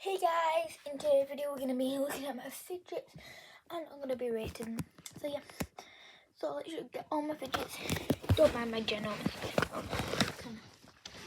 Hey guys, in today's video we're going to be looking at my fidgets and I'm going to be rating them. So yeah, so let's just get all my fidgets. Don't mind my general.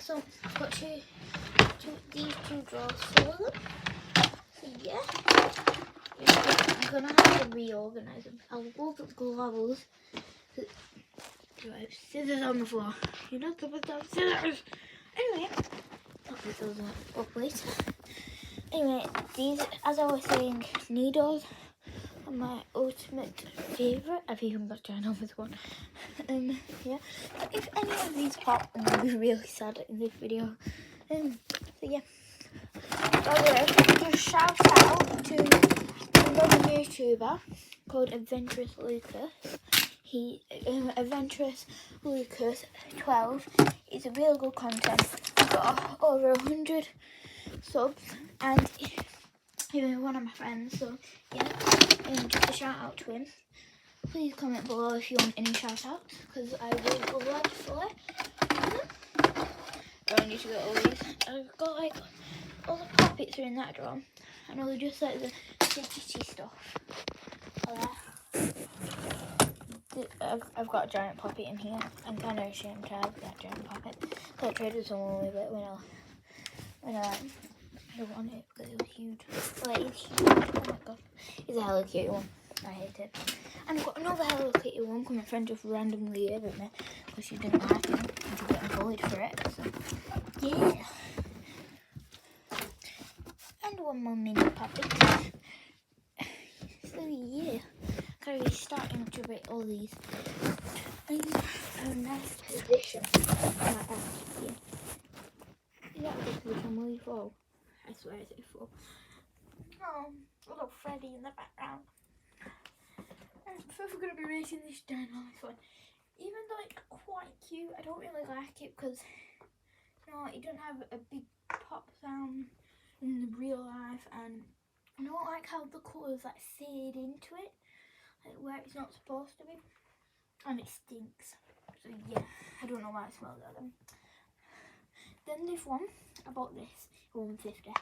So I've got these two drawers full of them. So yeah, I'm going to have to reorganise them. I'll hold up gloves. Do I have scissors on the floor? You're not supposed to have scissors. Anyway, I'll put those up later. Anyway, these, as I was saying, needles are my ultimate favourite. I've even got down on this one. Yeah. So if any of these pop, I'm going to be really sad in this video. So yeah. By the way, just shout out to another YouTuber called Adventurous Lucas. Adventurous Lucas 12. It's a real good content. I've got over 100 subs and even one of my friends, so yeah, just a shout out to him. Please comment below if you want any shout outs, because I will gladly. I need to get all these. I've got like all the poppets are in that drawer, and all just like the fidgety stuff. I've got a giant poppet in here. I'm kind of ashamed to have that giant poppet. I traded someone with it when I don't want it because it was huge. Like, it's huge. Oh my god. It's a Hello Kitty one. I hate it. And I've got another Hello Kitty one because my friend just randomly gave it me because she didn't like it and she got bullied for it. So, yeah. And one more mini puppet. So, yeah. Gotta be starting to rate all these. And a nice position. Like that. Yeah. Is that a good position? Will you fall? I swear it's a full. Oh, little Freddy in the background. So if we're going to be rating this down on this one, even though it's quite cute, I don't really like it because it doesn't have a big pop sound in the real life, and I don't like how the colours like fade into it, like where it's not supposed to be, and it stinks. So yeah, I don't know why it smells like them. Then this one, I bought this for £1.50.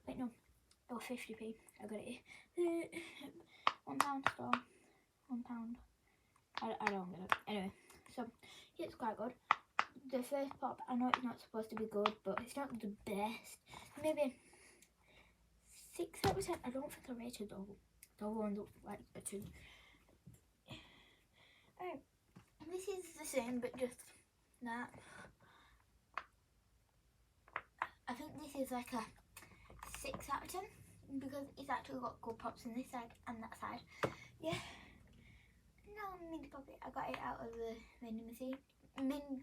Wait, no, it was 50p. I got it here. £1 store. £1. I don't get it. Anyway, so yeah, it's quite good. The first pop, I know it's not supposed to be good, but it's not the best. Maybe 6 out of 10. I don't think I rated the whole one like a 2. Alright, this is the same, but just that. I think this is like a 6 out of 10 because it's actually got good pops on this side and that side. Yeah. Now mini poppet. I got it out of the vending machine. Vending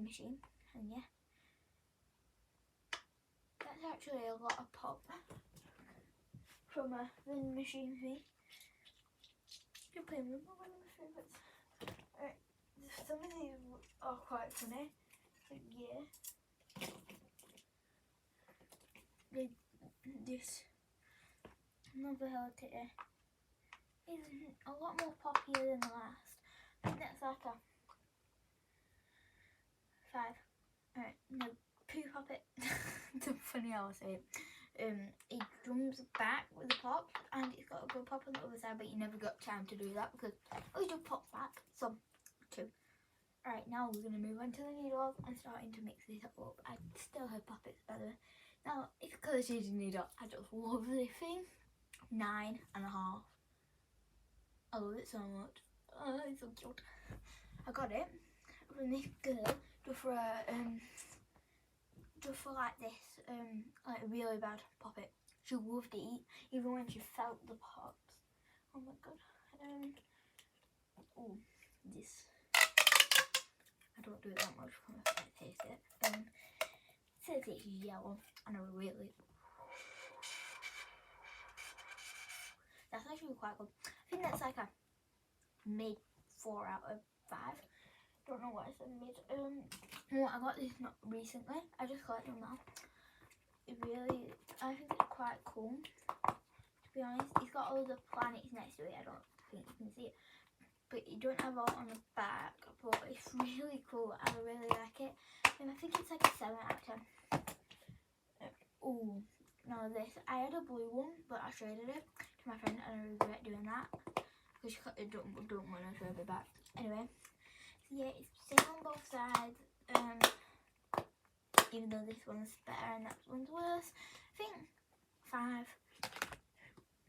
machine. And yeah. That's actually a lot of pop from a vending machine fee. You're playing with one of my favourites. Alright. Some of these are quite funny. But yeah. This another Hello Kitty is a lot more poppier than the last. I think that's like a 5. Alright, no, poo poppet. It's funny how I say it. It jumps back with the pop and it's got a good pop on the other side, but you never got time to do that because it just pops back. So 2. Alright, now we're gonna move on to the needles and starting to mix this up. I still have poppets better. Now, it's because it's a needle. I just love this thing. 9.5. I love it so much. Oh, it's so cute. I got it from this girl just for like this, like a really bad poppet. She loved it, even when she felt the pops. Oh my god. Oh, this. I don't do it that much because I taste it. It says it's yellow, and I really. That's actually quite good. I think that's like a mid 4 out of 5. Don't know why I said mid. Well, I got this not recently. I just got it now. I think it's quite cool. To be honest, it's got all the planets next to it. I don't think you can see it, but you don't have all on the back. But it's really cool. I really like it. And I think it's like a 7 out of 10. Oh, Ooh, no, this. I had a blue one, but I traded it to my friend, and I regret doing that because she don't want to trade it back. Anyway, so yeah, it's same on both sides. Even though this one's better and that one's worse. I think 5.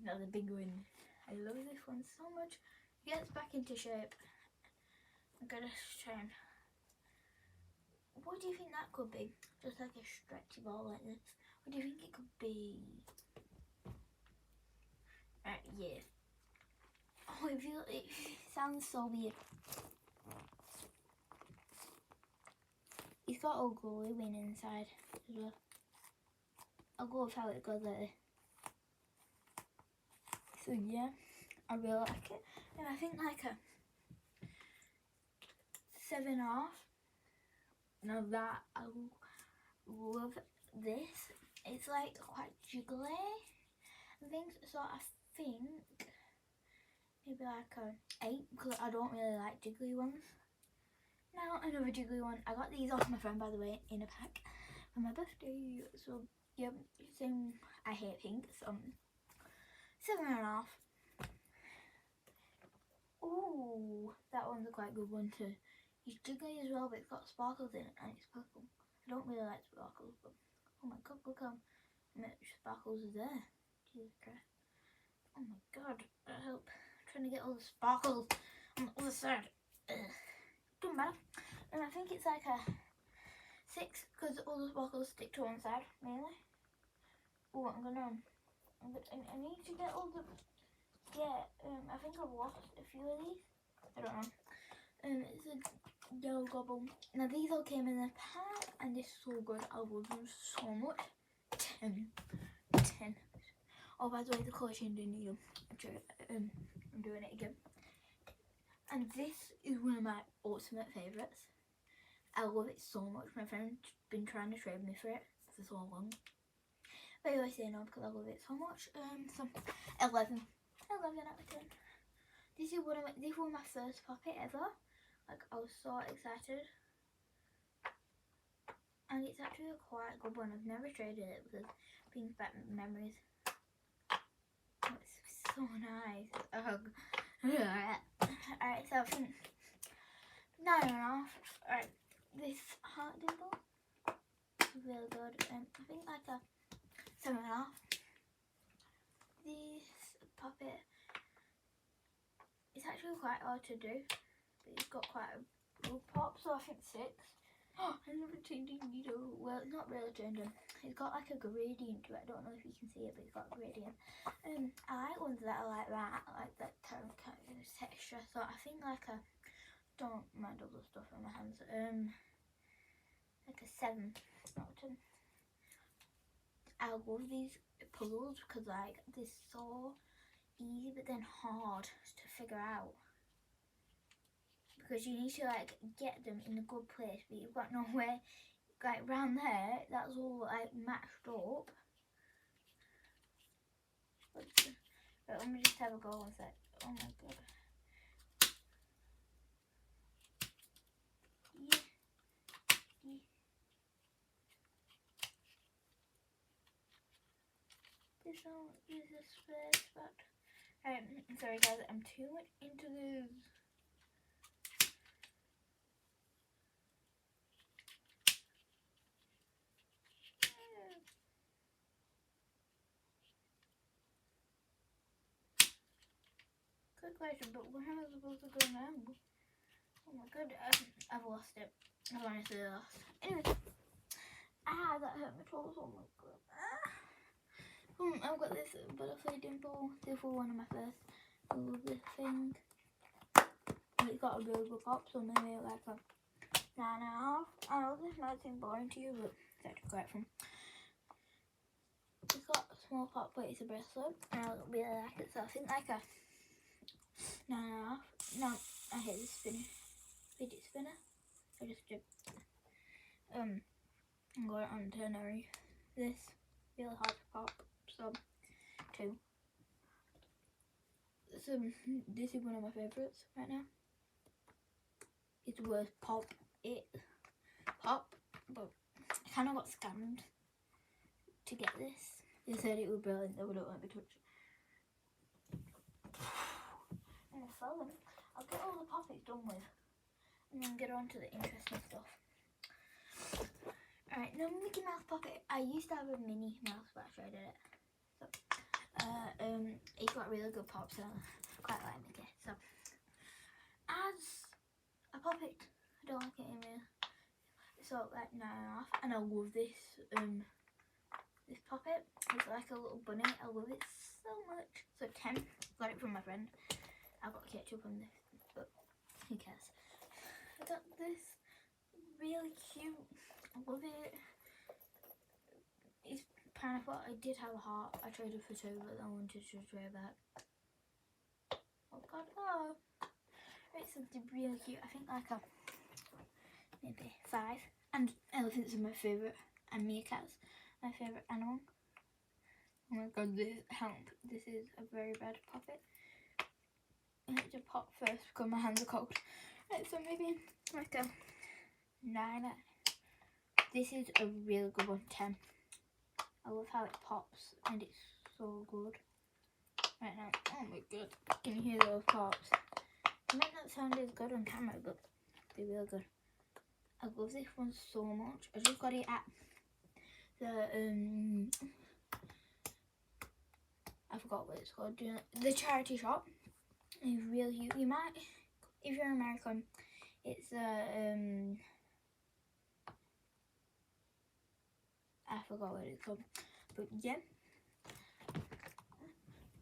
Another big one. I love this one so much. It gets back into shape. I'm gonna try and. What do you think that could be? Just like a stretchy ball like this. What do you think it could be? Right, yeah. Oh, it sounds so weird. It's got a glowy wing inside as well. I'll go with how it goes there. So yeah, I really like it. And I think like a 7.5. Now that I love this. It's like quite jiggly and things. So I think maybe like a 8 because I don't really like jiggly ones. Now another jiggly one. I got these off my friend, by the way, in a pack for my birthday. So yeah, same. I hate pink. So 7.5. Ooh, that one's a quite good one too. It's jiggly as well, but it's got sparkles in it and it's purple. I don't really like sparkles, but oh my god, look how much sparkles are there. Jesus Christ. Oh my god, help. I'm trying to get all the sparkles on the other side. Ugh. Doesn't matter. And I think it's like a 6 because all the sparkles stick to one side, mainly. Oh, I need to get all the. Yeah, I think I've lost a few of these. I don't know. It's a yellow gobble. Now these all came in a pack and they're so good. I love them so much. 10. Oh, by the way, the colour change didn't need them. I'm doing it again. And this is one of my ultimate favourites. I love it so much. My friend's been trying to trade me for it for so long. But I always say no because I love it so much. So 11 out of 10. This was my first puppy ever. Like, I was so excited. And it's actually a quite good one. I've never traded it because it brings back memories. Oh, it's so nice. Alright, so I think 9.5. Alright, this heart dimple is really good. I think like a 7.5. This puppet, it's actually quite hard to do, but it's got quite a good pop, so I think 6. Oh, I never changed the needle. Well, it's not really changing. It's got like a gradient to it. I don't know if you can see it, but it's got a gradient. I like ones that are like that. I like that kind of texture. So I think like a, don't mind all the stuff on my hands. Like a 7 out of 10. I love these puzzles because like they're so easy but then hard to figure out. Because you need to like get them in a good place, but you've got nowhere like round there. That's all like matched up. Right, let me just have a go one sec. Oh my god. Yeah. This one is a space, but sorry guys, I'm too much into this. Good question, but where am I supposed to go now? Oh my god, I've lost it. I've honestly lost. Anyway, that hurt my toes. Oh my god. I've got this butterfly dimple. This was one of my first. I love this thing. It's got a really good pop, so maybe like a 9.5. I know this might seem boring to you, but it's actually quite fun. It's got a small pop, but it's a bracelet, and I really like it, so I think like a 9.5. No, I hate this fidget spinner. I just did. I'm going on ternary. This really hard to pop, so 2. So this is one of my favourites right now. It's the worst pop, but I kind of got scammed to get this. They said it would brilliant, they wouldn't let me touch it. And I sell them. I'll get all the poppets done with and then get on to the interesting stuff. Alright, now Mickey Mouse poppet. I used to have a Minnie Mouse, but I shredded it. So, it got really good pops, so I quite like Mickey. So, as a poppet, I don't like it anymore. So like 9.5, and I love this this poppet. It's like a little bunny. I love it so much. So 10. Got it from my friend. I got ketchup on this, but who cares? I got this really cute. I love it. It's pineapple. I did have a heart. I traded for 2, but I wanted to trade back. Oh god, no! It's something really cute. I think like a maybe 5. And elephants are my favourite, and meerkats my favourite animal. Oh my god, this is a very bad poppet. I have to pop first because my hands are cold. Right, so maybe like a 9. This is a really good one, 10. I love how it pops and it's so good. Right now, oh my god, can you hear those pops? It might not sound as good on camera, but they're real good. I love this one so much. I just got it at the I forgot what it's called. The charity shop. It's really cute. You might, if you're American, it's I forgot what it's called. But yeah,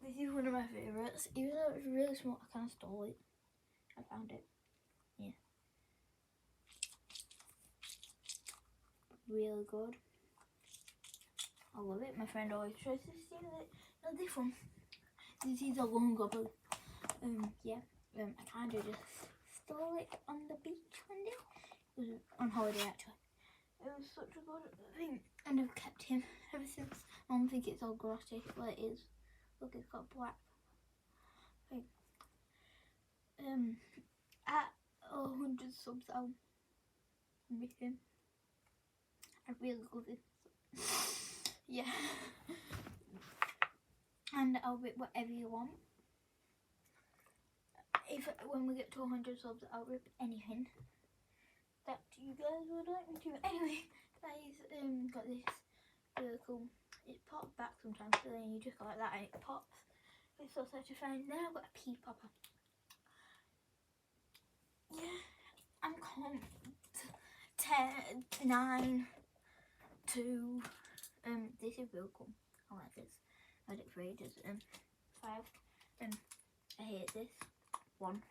this is one of my favourites. Even though it's really small, I kind of stole it. I found it. Yeah. Really good. I love it. My friend always tries to steal it. No, this one. This is a long couple. Yeah. I kind of just stole it on the beach one day. It was on holiday actually. It was such a good thing, and I've kept him ever since. I don't think it's all glossy. Well, it is. Look, it's got black. Like, at 100 subs, I'll miss him. I really love him. Yeah. And I'll rip whatever you want. When we get to 100 subs, I'll rip anything that you guys would like me to. Anyway, guys, got this really cool. It pops back sometimes, so then you just go like that and it pops. It's so satisfying. Then I've got a pea popper. Yeah, I'm calm. 10, 9, 2. This is real cool. I like this. I had it for ages. 5. I hate this. 1.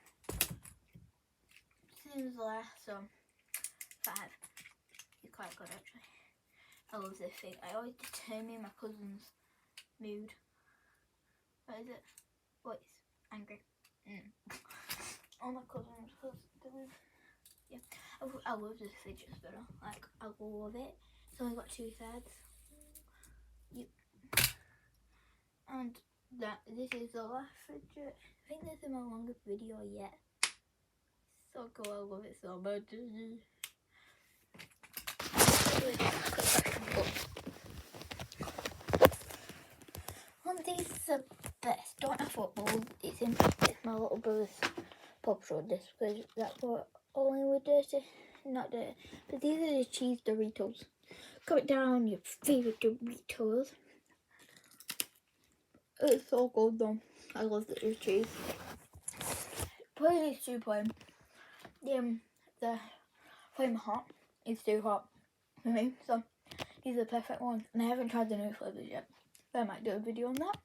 Seems less, so 5. It's quite good actually. I love this thing. I always determine my cousin's mood. What is it? Voice. Angry. All my cousins, because they live. Yeah. I love this fidget spinner. Like, I love it. It's only got 2 threads. Yep. And this is the last fidget. I think this is my longest video yet. So cool, I love it so much. This is the best. Don't have football. It's my little brother's pop showed this because that's what only with dirty, not dirty. But these are the cheese Doritos. Comment down on your favourite Doritos. It's so good though. I love the cheese. Probably needs to plain. The flame hot is too hot for me, so these are the perfect ones. And I haven't tried the new flavours yet, but I might do a video on that.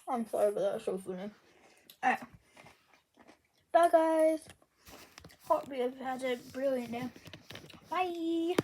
I'm sorry, but that's so funny. Alright. Bye guys. Hope you've had a brilliant day. Bye.